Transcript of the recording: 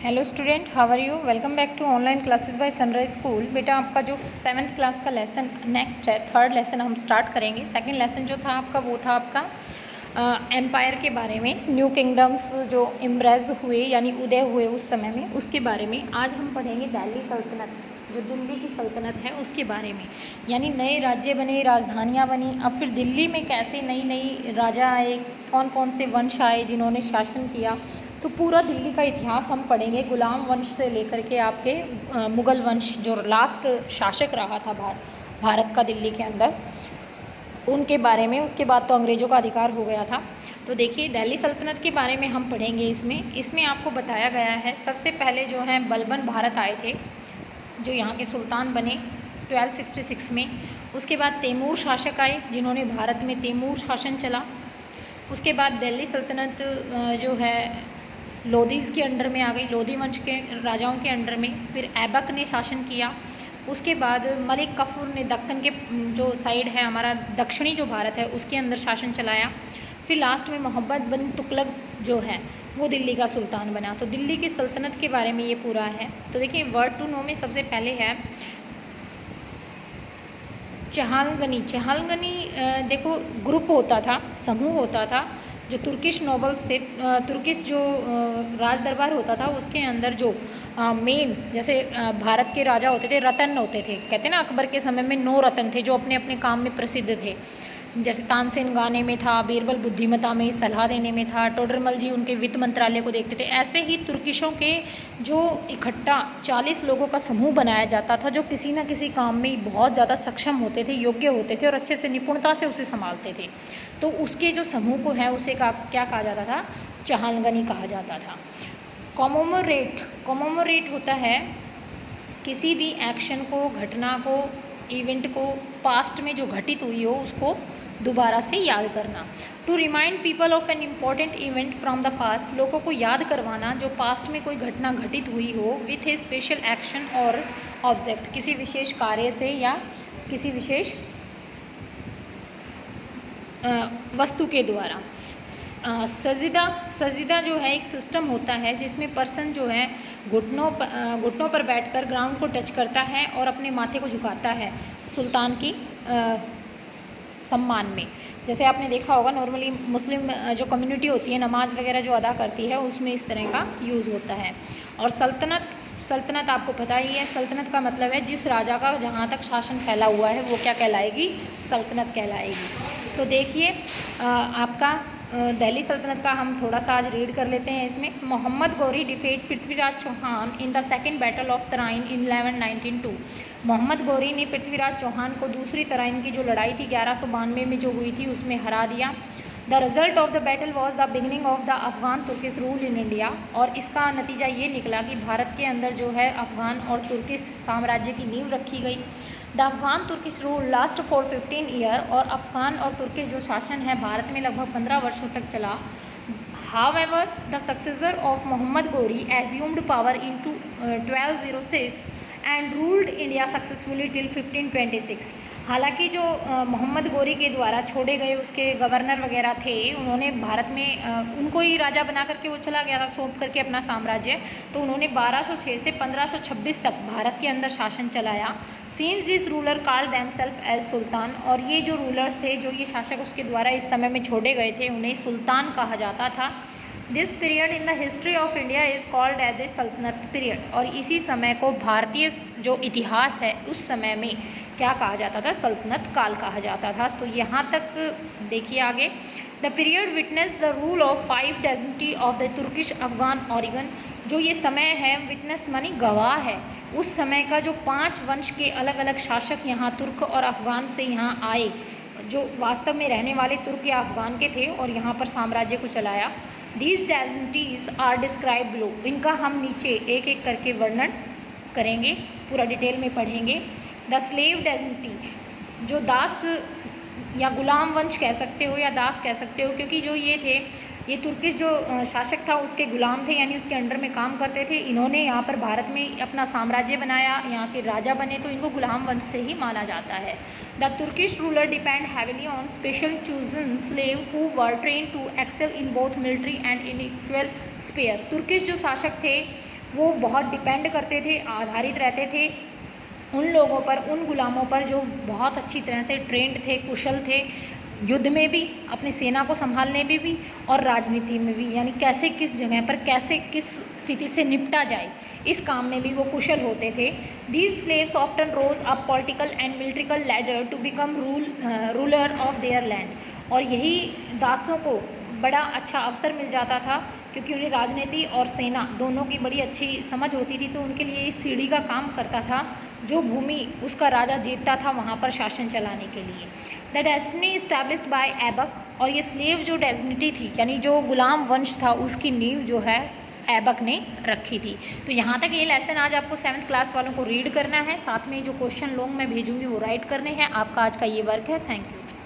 Hello student, how are you. Welcome back to online classes by Sunrise School. बेटा, आपका जो 7th class का lesson next है, third lesson हम start करेंगे। सेकंड लेसन जो था आपका वो था आपका एम्पायर के बारे में, न्यू किंगडम्स जो इम्ब्रेज हुए यानी उदय हुए उस समय में, उसके बारे में। आज हम पढ़ेंगे दिल्ली सल्तनत, जो दिल्ली की सल्तनत है उसके बारे में, यानी नए राज्य बने, राजधानियाँ बनी। अब फिर दिल्ली में कैसे नई नई राजा आए, कौन कौन से वंश आए जिन्होंने शासन किया, तो पूरा दिल्ली का इतिहास हम पढ़ेंगे, गुलाम वंश से लेकर के आपके मुग़ल वंश जो लास्ट शासक रहा था भारत का दिल्ली के अंदर, उनके बारे में। उसके बाद तो अंग्रेज़ों का अधिकार हो गया था। तो देखिए, दिल्ली सल्तनत के बारे में हम पढ़ेंगे। इसमें आपको बताया गया है, सबसे पहले जो हैं बलबन भारत आए थे, जो यहाँ के सुल्तान बने 1266 में। उसके बाद तैमूर शासक आए, जिन्होंने भारत में तैमूर शासन चला। उसके बाद दिल्ली सल्तनत जो है लोधीज़ के अंडर में आ गई, लोधी वंश के राजाओं के अंडर में। फिर ऐबक ने शासन किया। उसके बाद मलिक कफूर ने दक्कन के जो साइड है हमारा दक्षिणी जो भारत है उसके अंदर शासन चलाया। फिर लास्ट में मोहम्मद बिन तुगलक जो है वो दिल्ली का सुल्तान बना। तो दिल्ली की सल्तनत के बारे में ये पूरा है। तो देखिए, वर्ड टू नो में सबसे पहले है चहालगनी। चहालगनी देखो, ग्रुप होता था, समूह होता था, जो तुर्किश नोबल्स थे, तुर्किश जो राज दरबार होता था उसके अंदर जो मेन, जैसे भारत के राजा होते थे, रतन होते थे। कहते हैं ना, अकबर के समय में 9 रतन थे जो अपने अपने काम में प्रसिद्ध थे। जैसे तानसेन गाने में था, बीरबल बुद्धिमत्ता में, सलाह देने में था, टोडरमल जी उनके वित्त मंत्रालय को देखते थे। ऐसे ही तुर्किशों के जो इकट्ठा 40 लोगों का समूह बनाया जाता था, जो किसी न किसी काम में बहुत ज़्यादा सक्षम होते थे, योग्य होते थे और अच्छे से निपुणता से उसे संभालते थे। तो उसके जो समूह को है उसे क्या कहा जाता था? चहालगनी कहा जाता था। कॉमोमोरेट होता है किसी भी एक्शन को, घटना को, इवेंट को, पास्ट में जो घटित हुई हो उसको दोबारा से याद करना। To remind people of an important event from the past, लोगों को याद करवाना जो पास्ट में कोई घटना घटित हुई हो, विथ ए स्पेशल एक्शन और ऑब्जेक्ट, किसी विशेष कार्य से या किसी विशेष वस्तु के द्वारा। सजीदा जो है एक सिस्टम होता है जिसमें पर्सन जो है घुटनों पर बैठकर ग्राउंड को टच करता है और अपने माथे को झुकाता है सुल्तान की सम्मान में। जैसे आपने देखा होगा, नॉर्मली मुस्लिम जो कम्युनिटी होती है नमाज वगैरह जो अदा करती है उसमें इस तरह का यूज़ होता है। और सल्तनत आपको पता ही है, सल्तनत का मतलब है जिस राजा का जहाँ तक शासन फैला हुआ है वो क्या कहलाएगी? सल्तनत कहलाएगी। तो देखिए, आपका दिल्ली सल्तनत का हम थोड़ा सा आज रीड कर लेते हैं। इसमें Mohammad Ghori defeat Prithviraj Chauhan in the second battle of Tarain in 1192। Mohammad Ghori ने पृथ्वीराज चौहान को दूसरी तराइन की जो लड़ाई थी 1192 में जो हुई थी उसमें हरा दिया। The result of the battle was the beginning of the Afghan Turkish rule in India. और इसका नतीजा ये निकला कि भारत के अंदर जो है अफगान और तुर्किश साम्राज्य की नींव रखी गई। The Afghan Turkish rule last for 15 year. और अफगान और तुर्किश जो शासन है भारत में लगभग 15 वर्षों तक चला। However, the successor of Muhammad Ghori assumed power in 1206 and ruled India successfully till 1526। हालांकि जो मोहम्मद गौरी के द्वारा छोड़े गए उसके गवर्नर वगैरह थे, उन्होंने भारत में उनको ही राजा बना करके वो चला गया था, सौंप करके अपना साम्राज्य। तो उन्होंने 1206 से 1526 तक भारत के अंदर शासन चलाया। Since this ruler called themselves as sultan. और ये जो रूलर्स थे, जो ये शासक उसके द्वारा इस समय में छोड़े गए थे, उन्हें सुल्तान कहा जाता था। This period in the history of India is called as a सल्तनत पीरियड। और इसी समय को भारतीय जो इतिहास है उस समय में क्या कहा जाता था? सल्तनत काल कहा जाता था। तो यहाँ तक देखिए आगे। The period witness the rule of 5 dynasty of the Turkish Afghan Oregon. जो ये समय है, विटनेस मानी गवाह है, उस समय का जो 5 वंश के अलग अलग शासक यहाँ तुर्क और अफगान से यहाँ आए, जो वास्तव में रहने वाले तुर्क या अफगान के थे और यहाँ पर साम्राज्य को चलाया। These dynasties are describe below. इनका हम नीचे एक एक करके वर्णन करेंगे, पूरा डिटेल में पढ़ेंगे। द स्लेव डायनेस्टी, जो दास या गुलाम वंश कह सकते हो या दास कह सकते हो, क्योंकि जो ये थे, ये तुर्किश जो शासक था उसके गुलाम थे, यानी उसके अंडर में काम करते थे। इन्होंने यहाँ पर भारत में अपना साम्राज्य बनाया, यहाँ के राजा बने, तो इनको गुलाम वंश से ही माना जाता है। The Turkish ruler depend heavily on special chosen slave who were train to excel in both military and intellectual sphere. Turkish जो शासक थे वो बहुत डिपेंड करते थे, आधारित रहते थे उन लोगों पर, उन गुलामों पर जो बहुत अच्छी तरह से ट्रेंड थे, कुशल थे, युद्ध में भी, अपनी सेना को संभालने में भी और राजनीति में भी, यानी कैसे किस जगह पर कैसे किस स्थिति से निपटा जाए, इस काम में भी वो कुशल होते थे। These slaves often rose up political and militrical ladder to become ruler of their land. और यही दासों को बड़ा अच्छा अवसर मिल जाता था, क्योंकि उन्हें राजनीति और सेना दोनों की बड़ी अच्छी समझ होती थी, तो उनके लिए सीढ़ी का काम करता था, जो भूमि उसका राजा जीतता था वहाँ पर शासन चलाने के लिए। The destiny established bye Aibak, और ये स्लेव जो डेस्टिनी थी, यानी जो गुलाम वंश था, उसकी नींव जो है ऐबक ने रखी थी। तो यहाँ तक ये लेसन आज आपको 7th क्लास वालों को रीड करना है, साथ में जो क्वेश्चन लॉन्ग मैं भेजूँगी वो राइट करने हैं। आपका आज का ये वर्क है। Thank you.